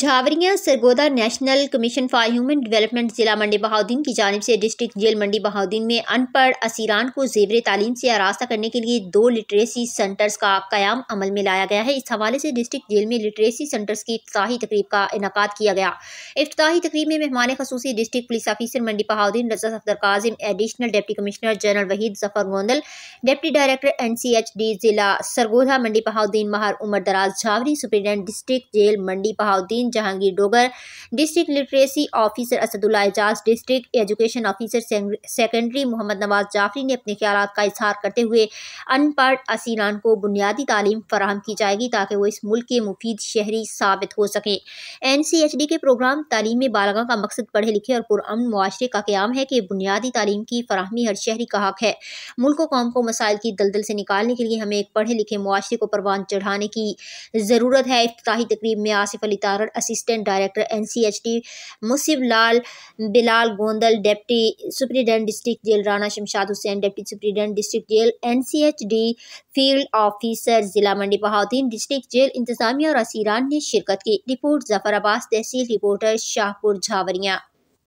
झावरियां Sargodha national commission for human development ज़िला मंडी बहाउद्दीन की जानिब से डिस्ट्रिक्ट जेल मंडी बहाउद्दीन में अनपढ़ असीरान को ज़ेवर तालीम से आरास्ता करने के लिए 2 लिटरेसी सेंटर्स का क़याम अमल में लाया गया है। इस हवाले से डिस्ट्रिक्ट जेल में लिटरेसी सेंटर्स की इफ्तिताही तकरीब का इनेकाद किया गया। इफ्तिताही तकरीब में मेहमान खसूसी district police officer Mandi Bahauddin Raza Safdar Kazim, additional deputy commissioner general Waheed Zafar Gondal, deputy director NCHD ज़िला Sargodha Mandi Bahauddin Mehar Umar Daraz Jhawari, superintendent district jail Mandi Bahauddin Jahangir Dogar, district literacy officer Asadullah Ejaz, district education officer secondary Mohammad Nawaz Jafri ने अपने ख्यालात का इजहार करते हुए अनपढ़ असीरान को बुनियादी तालीम फराहम की जाएगी ताकि वो इस मुल्क के मुफीद शहरी साबित हो सकें। NCHD के प्रोग्राम तालीम में बालगा का मकसद पढ़े लिखे और पुरअमन मुआशरे का क़याम है कि बुनियादी तालीम की फराहमी हर शहरी का हक है। मुल्क व कौम को मसाइल की दलदल से निकालने के लिए हमें एक पढ़े लिखे मुआशरे को परवान चढ़ाने की ज़रूरत है। इफ्तिताही तकरीब में Asif Ali Tarar, assistant director NCHD Musib Lal Bilal Gondal, deputy superintendent district jail Rana Shamshad Hussain, deputy superintendent district jail NCHD field officer जिला मंडी बहाउद्दीन, डिस्ट्रिक्ट जेल इंतजामिया और असीरान ने शिरकत की। रिपोर्ट जफर अब्बास, तहसील रिपोर्टर शाहपुर झावरियां।